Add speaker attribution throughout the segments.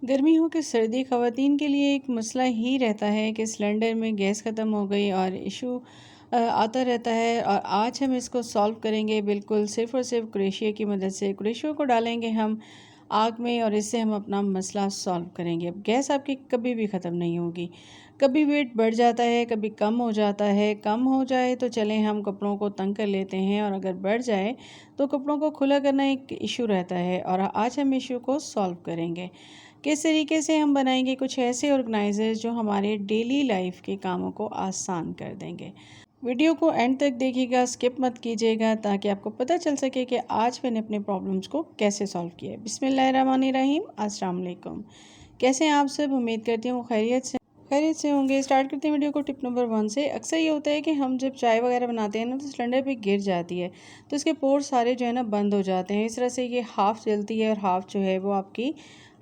Speaker 1: गर्मी हो कि सर्दी, ख़वातीन के लिए एक मसला ही रहता है कि सिलेंडर में गैस ख़त्म हो गई और इशू आता रहता है। और आज हम इसको सॉल्व करेंगे बिल्कुल सिर्फ़ और सिर्फ क्रोशिया की मदद से। क्रोशिया को डालेंगे हम आग में और इससे हम अपना मसला सॉल्व करेंगे। अब गैस आपकी कभी भी ख़त्म नहीं होगी। कभी वेट बढ़ जाता है, कभी कम हो जाता है। कम हो जाए तो चलें हम कपड़ों को तंग कर लेते हैं, और अगर बढ़ जाए तो कपड़ों को खुला करना एक इशू रहता है। और आज हम इशू को सॉल्व करेंगे। किस तरीके से हम बनाएंगे कुछ ऐसे ऑर्गेनाइजर्स जो हमारे डेली लाइफ के कामों को आसान कर देंगे। वीडियो को एंड तक देखिएगा, स्किप मत कीजिएगा, ताकि आपको पता चल सके कि आज मैंने अपने प्रॉब्लम्स को कैसे सॉल्व किया है। बिस्मिल्लाहिर्रहमानिर्रहीम, अस्सलाम वालेकुम। कैसे हैं आप सब? उम्मीद करती हूँ खैरियत से होंगे। स्टार्ट करते हैं वीडियो को टिप नंबर 1 से। अक्सर ये होता है कि हम जब चाय वगैरह बनाते हैं ना, तो सिलेंडर पे गिर जाती है, तो इसके पोर्स सारे जो है ना बंद हो जाते हैं। इस तरह से ये हाफ़ जलती है और हाफ़ जो है वो आपकी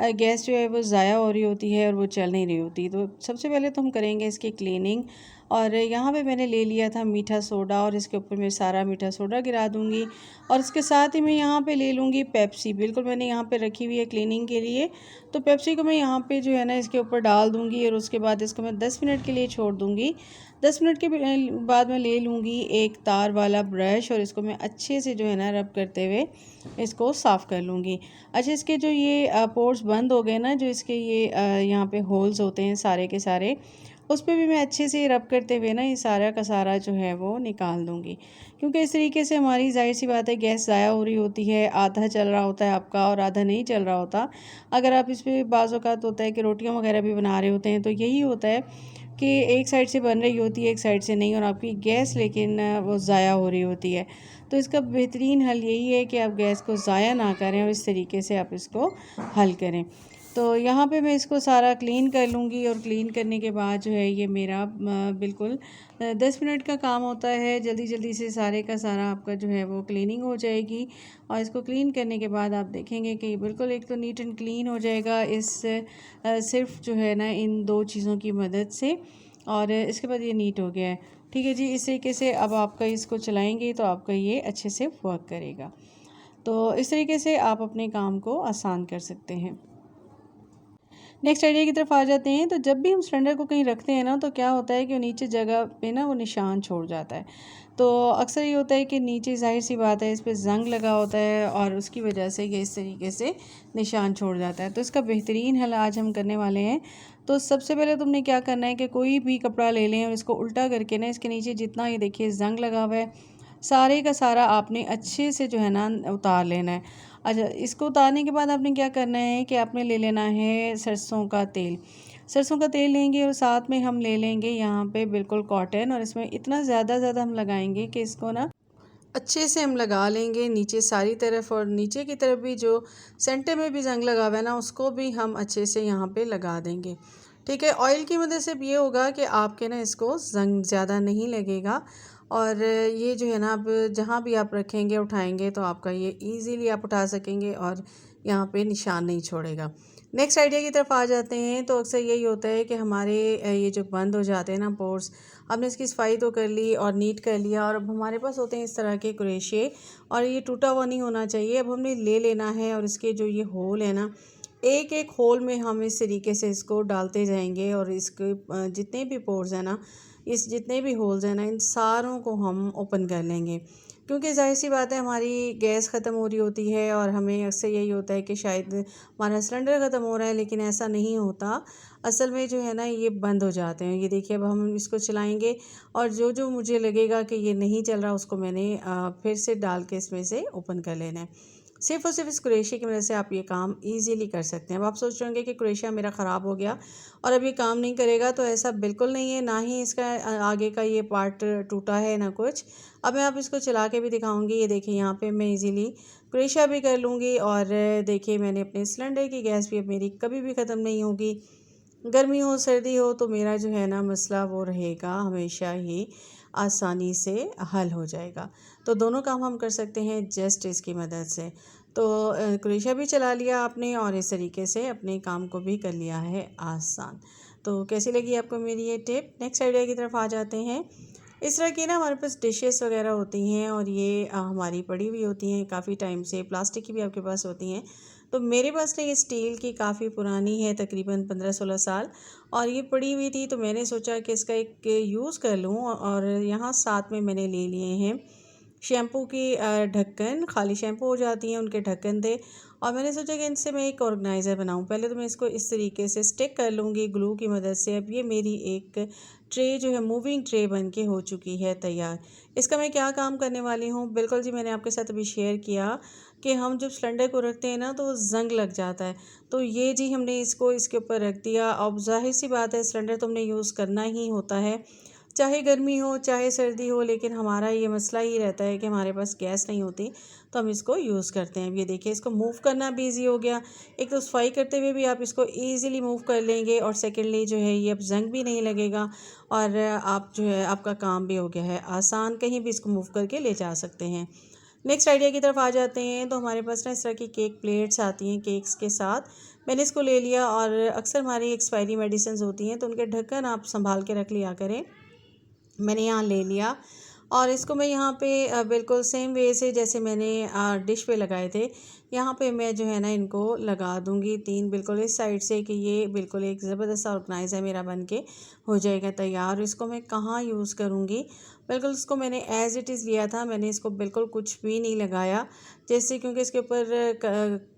Speaker 1: गैस जो है वो ज़ाया हो रही होती है और वो चल नहीं रही होती। तो सबसे पहले तो हम करेंगे इसकी क्लीनिंग। और यहाँ पे मैंने ले लिया था मीठा सोडा, और इसके ऊपर मैं सारा मीठा सोडा गिरा दूँगी। और इसके साथ ही मैं यहाँ पे ले लूँगी पेप्सी। बिल्कुल मैंने यहाँ पे रखी हुई है क्लीनिंग के लिए। तो पेप्सी को मैं यहाँ पे जो है ना इसके ऊपर डाल दूँगी, और उसके बाद इसको मैं 10 मिनट के लिए छोड़ दूँगी। 10 मिनट के बाद मैं ले लूँगी एक तार वाला ब्रश, और इसको मैं अच्छे से जो है ना रब करते हुए इसको साफ़ कर लूँगी। अच्छा, इसके जो ये पोर्स बंद हो गए ना, जो इसके ये यहाँ पे होल्स होते हैं सारे के सारे, उस पे भी मैं अच्छे से रब करते हुए ना ये सारा का सारा जो है वो निकाल दूँगी। क्योंकि इस तरीके से हमारी ज़ाहिर सी बात है गैस ज़ाया हो रही होती है, आधा चल रहा होता है आपका और आधा नहीं चल रहा होता। अगर आप इस पे बाज़ औक़ात होता है कि रोटियां वगैरह भी बना रहे होते हैं, तो यही होता है कि एक साइड से बन रही होती है, एक साइड से नहीं, और आपकी गैस लेकिन वो ज़ाया हो रही होती है। तो इसका बेहतरीन हल यही है कि आप गैस को ज़ाया ना करें, और इस तरीके से आप इसको हल करें। तो यहाँ पे मैं इसको सारा क्लीन कर लूँगी, और क्लीन करने के बाद जो है ये मेरा बिल्कुल 10 मिनट का काम होता है। जल्दी जल्दी से सारे का सारा आपका जो है वो क्लीनिंग हो जाएगी। और इसको क्लीन करने के बाद आप देखेंगे कि बिल्कुल एक तो नीट एंड क्लीन हो जाएगा इस सिर्फ जो है ना इन दो चीज़ों की मदद से। और इसके बाद ये नीट हो गया है। ठीक है जी, इस तरीके से अब आपका इसको चलाएंगे तो आपका ये अच्छे से वर्क करेगा। तो इस तरीके से आप अपने काम को आसान कर सकते हैं। नेक्स्ट आइडिया की तरफ आ जाते हैं। तो जब भी हम सिलेंडर को कहीं रखते हैं ना, तो क्या होता है कि नीचे जगह पे ना वो निशान छोड़ जाता है। तो अक्सर ये होता है कि नीचे ज़ाहिर सी बात है इस पे ज़ंग लगा होता है, और उसकी वजह से ये इस तरीके से निशान छोड़ जाता है। तो इसका बेहतरीन हल आज हम करने वाले हैं। तो सबसे पहले तुमने क्या करना है कि कोई भी कपड़ा ले लें और इसको उल्टा करके ना इसके नीचे जितना ये देखिए ज़ंग लगा हुआ है, सारे का सारा आपने अच्छे से जो है ना उतार लेना है। अच्छा, इसको उतारने के बाद आपने क्या करना है कि आपने ले लेना है सरसों का तेल। सरसों का तेल लेंगे, और साथ में हम ले लेंगे यहाँ पे बिल्कुल कॉटन, और इसमें इतना ज़्यादा हम लगाएंगे कि इसको ना अच्छे से हम लगा लेंगे नीचे सारी तरफ, और नीचे की तरफ भी जो सेंटर में भी जंग लगा हुआ है ना, उसको भी हम अच्छे से यहाँ पे लगा देंगे। ठीक है, ऑयल की मदद से ये होगा कि आपके ना इसको जंग ज़्यादा नहीं लगेगा। और ये जो है ना, अब जहाँ भी आप रखेंगे उठाएंगे तो आपका ये इजीली आप उठा सकेंगे, और यहाँ पे निशान नहीं छोड़ेगा। नेक्स्ट आइडिया की तरफ आ जाते हैं। तो अक्सर यही होता है कि हमारे ये जो बंद हो जाते हैं ना पोर्स, हमने इसकी सफाई तो कर ली और नीट कर लिया, और अब हमारे पास होते हैं इस तरह के क्रोशिये, और ये टूटा हुआ नहीं होना चाहिए। अब हमने ले लेना है, और इसके जो ये होल है ना, एक एक होल में हम इस तरीके से इसको डालते जाएंगे, और इसके जितने भी पोर्स हैं ना, इस जितने भी होल्स हैं ना, इन सारों को हम ओपन कर लेंगे। क्योंकि ज़ाहिर सी बात है हमारी गैस ख़त्म हो रही होती है, और हमें अक्सर यही होता है कि शायद हमारा सिलेंडर ख़त्म हो रहा है, लेकिन ऐसा नहीं होता। असल में जो है ना ये बंद हो जाते हैं। ये देखिए, अब हम इसको चलाएंगे, और जो जो मुझे लगेगा कि ये नहीं चल रहा, उसको मैंने फिर से डाल के इसमें से ओपन कर लेना है। सिर्फ़ और सिर्फ इस क्रोशिया की वजह से आप ये काम ईज़िली कर सकते हैं। अब आप सोच रहे होंगे कि क्रोशिया मेरा ख़राब हो गया और अब ये काम नहीं करेगा, तो ऐसा बिल्कुल नहीं है। ना ही इसका आगे का ये पार्ट टूटा है ना कुछ। अब मैं आप इसको चला के भी दिखाऊंगी। ये देखिए, यहाँ पे मैं इजीली क्रोशिया भी कर लूँगी, और देखिए मैंने अपने सिलेंडर की गैस भी अब मेरी कभी भी ख़त्म नहीं होगी। गर्मी हो सर्दी हो, तो मेरा जो है ना मसला वो रहेगा हमेशा ही आसानी से हल हो जाएगा। तो दोनों काम हम कर सकते हैं जस्ट इसकी मदद से। तो क्रोशिया भी चला लिया आपने, और इस तरीके से अपने काम को भी कर लिया है आसान। तो कैसी लगी आपको मेरी ये टिप? नेक्स्ट आइडिया की तरफ आ जाते हैं। इस तरह की ना हमारे पास डिशेस वगैरह होती हैं, और ये हमारी पड़ी हुई होती हैं काफ़ी टाइम से, प्लास्टिक की भी आपके पास होती हैं। तो मेरे पास ना ये स्टील की काफ़ी पुरानी है, तकरीबन 15-16 साल, और ये पड़ी हुई थी, तो मैंने सोचा कि इसका एक यूज़ कर लूँ। और यहाँ साथ में मैंने ले लिए हैं शैम्पू की ढक्कन, खाली शैम्पू हो जाती हैं उनके ढक्कन थे। और मैंने सोचा कि इनसे मैं एक ऑर्गेनाइज़र बनाऊं। पहले तो मैं इसको इस तरीके से स्टिक कर लूँगी ग्लू की मदद से। अब ये मेरी एक ट्रे जो है, मूविंग ट्रे बन के हो चुकी है तैयार। इसका मैं क्या काम करने वाली हूँ, बिल्कुल जी मैंने आपके साथ अभी शेयर किया कि हम जब सिलेंडर को रखते हैं ना, तो वो ज़ंग लग जाता है। तो ये जी हमने इसको इसके ऊपर रख दिया। अब ज़ाहिर सी बात है, सिलेंडर तो हमने यूज़ करना ही होता है, चाहे गर्मी हो चाहे सर्दी हो, लेकिन हमारा ये मसला ही रहता है कि हमारे पास गैस नहीं होती, तो हम इसको यूज़ करते हैं। अब ये देखिए, इसको मूव करना भी ईज़ी हो गया। एक तो सफाई करते हुए भी आप इसको ईज़िली मूव कर लेंगे, और सेकेंडली जो है ये अब जंग भी नहीं लगेगा, और आप जो है आपका काम भी हो गया है आसान, कहीं भी इसको मूव करके ले जा सकते हैं। नेक्स्ट आइडिया की तरफ आ जाते हैं। तो हमारे पास ना इस तरह की केक प्लेट्स आती हैं केक्स के साथ, मैंने इसको ले लिया। और अक्सर हमारी एक्सपायरी मेडिसिन होती हैं, तो उनके ढक्कन आप संभाल के रख लिया करें। मैंने यहाँ ले लिया, और इसको मैं यहाँ पे बिल्कुल सेम वे से जैसे मैंने डिश पे लगाए थे, यहाँ पे मैं जो है ना इनको लगा दूँगी 3 बिल्कुल इस साइड से, कि ये बिल्कुल एक ज़बरदस्त सा ऑर्गेनाइज़र मेरा बन के हो जाएगा तैयार। इसको मैं कहाँ यूज़ करूँगी, बिल्कुल इसको मैंने एज़ इट इज़ लिया था, मैंने इसको बिल्कुल कुछ भी नहीं लगाया। जैसे क्योंकि इसके ऊपर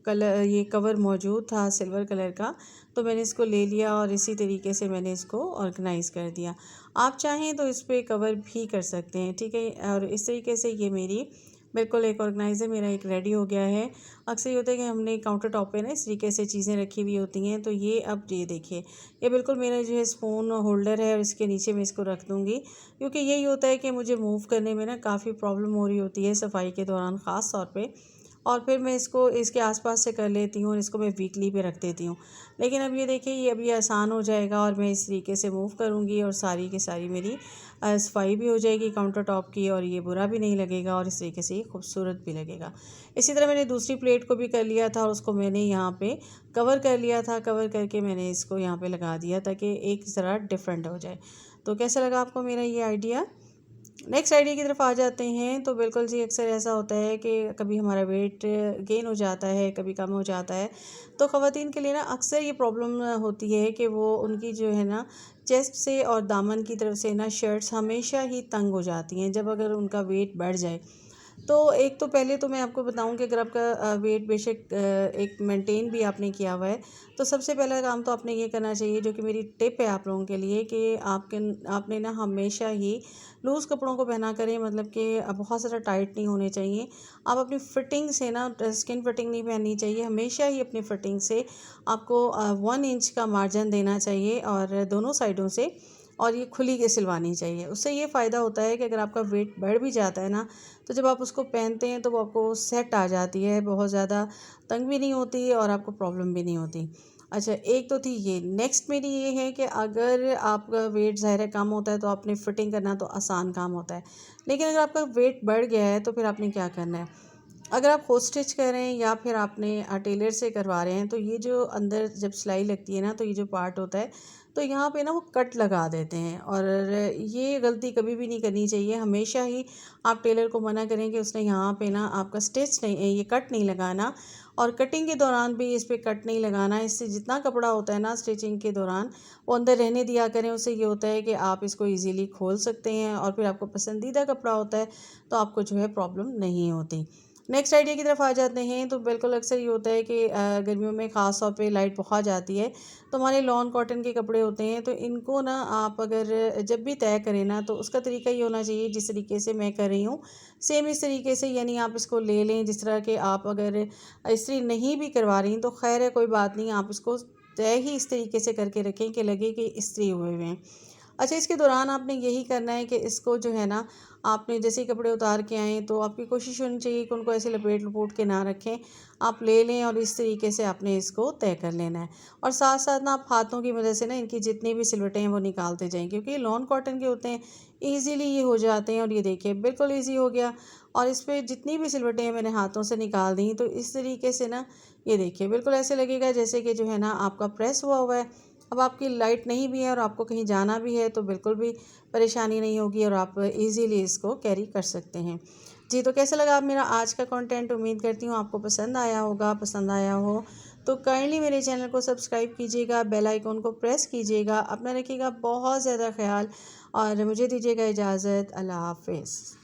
Speaker 1: कलर ये कवर मौजूद था सिल्वर कलर का, तो मैंने इसको ले लिया और इसी तरीके से मैंने इसको ऑर्गेनाइज़ कर दिया। आप चाहें तो इस पे कवर भी कर सकते हैं, ठीक है। और इस तरीके से ये मेरी बिल्कुल एक ऑर्गेनाइज़र मेरा एक रेडी हो गया है। अक्सर ये होता है कि हमने काउंटर टॉप पे ना इस तरीके से चीज़ें रखी हुई होती हैं, तो ये अब ये देखिए, ये बिल्कुल मेरा जो है स्पून होल्डर है, और इसके नीचे मैं इसको रख दूँगी, क्योंकि यही होता है कि मुझे मूव करने में ना काफ़ी प्रॉब्लम हो रही होती है सफाई के दौरान ख़ास तौर पे। और फिर मैं इसको इसके आसपास से कर लेती हूँ, और इसको मैं वीकली पे रख देती हूँ। लेकिन अब ये देखिए, ये अभी आसान हो जाएगा, और मैं इस तरीके से मूव करूँगी, और सारी की सारी मेरी सफाई भी हो जाएगी काउंटर टॉप की, और ये बुरा भी नहीं लगेगा, और इस तरीके से ये खूबसूरत भी लगेगा। इसी तरह मैंने दूसरी प्लेट को भी कर लिया था, और उसको मैंने यहाँ पे कवर कर लिया था। कवर करके मैंने इसको यहाँ पे लगा दिया, ताकि एक ज़रा डिफरेंट हो जाए। तो कैसा लगा आपको मेरा ये आइडिया। नेक्स्ट आइडिया की तरफ आ जाते हैं। तो बिल्कुल जी, अक्सर ऐसा होता है कि कभी हमारा वेट गेन हो जाता है, कभी कम हो जाता है। तो ख़वातीन के लिए ना अक्सर ये प्रॉब्लम होती है कि वो उनकी जो है ना चेस्ट से और दामन की तरफ से ना शर्ट्स हमेशा ही तंग हो जाती हैं जब अगर उनका वेट बढ़ जाए। तो एक तो पहले तो मैं आपको बताऊं कि अगर आपका वेट बेशक एक मेंटेन भी आपने किया हुआ है, तो सबसे पहला काम तो आपने ये करना चाहिए, जो कि मेरी टिप है आप लोगों के लिए, कि आपने ना हमेशा ही लूज़ कपड़ों को पहना करें, मतलब कि बहुत ज़्यादा टाइट नहीं होने चाहिए। आप अपनी फिटिंग से ना, स्किन फिटिंग नहीं पहननी चाहिए, हमेशा ही अपनी फिटिंग से आपको 1 इंच का मार्जिन देना चाहिए, और दोनों साइडों से, और ये खुली के सिलवानी चाहिए। उससे ये फ़ायदा होता है कि अगर आपका वेट बढ़ भी जाता है ना, तो जब आप उसको पहनते हैं तो वो आपको सेट आ जाती है, बहुत ज़्यादा तंग भी नहीं होती, और आपको प्रॉब्लम भी नहीं होती। अच्छा, एक तो थी ये। नेक्स्ट मेरी ये है कि अगर आपका वेट ज़ाहिर है कम होता है, तो आपने फिटिंग करना तो आसान काम होता है। लेकिन अगर आपका वेट बढ़ गया है, तो फिर आपने क्या करना है। अगर आप खुद स्टिच कर रहे हैं, या फिर आपने टेलर से करवा रहे हैं, तो ये जो अंदर जब सिलाई लगती है ना, तो ये जो पार्ट होता है, तो यहाँ पे ना वो कट लगा देते हैं, और ये गलती कभी भी नहीं करनी चाहिए। हमेशा ही आप टेलर को मना करें कि उसने यहाँ पे ना आपका स्टिच नहीं, ये कट नहीं लगाना, और कटिंग के दौरान भी इस पे कट नहीं लगाना। इससे जितना कपड़ा होता है ना स्टिचिंग के दौरान, वो अंदर रहने दिया करें। उससे ये होता है कि आप इसको इजीली खोल सकते हैं, और फिर आपको पसंदीदा कपड़ा होता है, तो आपको जो है प्रॉब्लम नहीं होती। नेक्स्ट आइडिया की तरफ आ जाते हैं। तो बिल्कुल अक्सर ये होता है कि गर्मियों में ख़ास तौर पे लाइट बहुत जाती है, तो हमारे लॉन कॉटन के कपड़े होते हैं, तो इनको ना आप अगर जब भी तय करें ना, तो उसका तरीका ये होना चाहिए जिस तरीके से मैं कर रही हूँ, सेम इस तरीके से। यानी आप इसको ले लें, जिस तरह के आप अगर इस्त्री नहीं भी करवा रही तो खैर है, कोई बात नहीं, आप इसको तय ही इस तरीके से करके रखें कि लगे कि इस्त्री हुए हुए हैं। अच्छा, इसके दौरान आपने यही करना है कि इसको जो है ना, आपने जैसे ही कपड़े उतार के आएँ, तो आपकी कोशिश होनी चाहिए कि उनको ऐसे लपेट-लपूट के ना रखें। आप ले लें, और इस तरीके से आपने इसको तय कर लेना है। और साथ-साथ ना आप हाथों की मदद से ना इनकी जितनी भी सिलवटें हैं वो निकालते जाएँ, क्योंकि ये लॉन कॉटन के होते हैं, ईज़िली ये हो जाते हैं। और ये देखिए, बिल्कुल ईज़ी हो गया, और इस पे जितनी भी सिलवटें हैं मैंने हाथों से निकाल दी। तो इस तरीके से ना, ये देखिए, बिल्कुल ऐसे लगेगा जैसे कि जो है ना आपका प्रेस हुआ हुआ है। अब आपकी लाइट नहीं भी है, और आपको कहीं जाना भी है, तो बिल्कुल भी परेशानी नहीं होगी, और आप इजीली इसको कैरी कर सकते हैं। जी, तो कैसा लगा आप मेरा आज का कंटेंट? उम्मीद करती हूँ आपको पसंद आया होगा। पसंद आया हो तो काइंडली मेरे चैनल को सब्सक्राइब कीजिएगा, बेल आइकन को प्रेस कीजिएगा। अपना रखिएगा बहुत ज़्यादा ख़्याल और मुझे दीजिएगा इजाज़त। अल्लाह हाफ़िज़।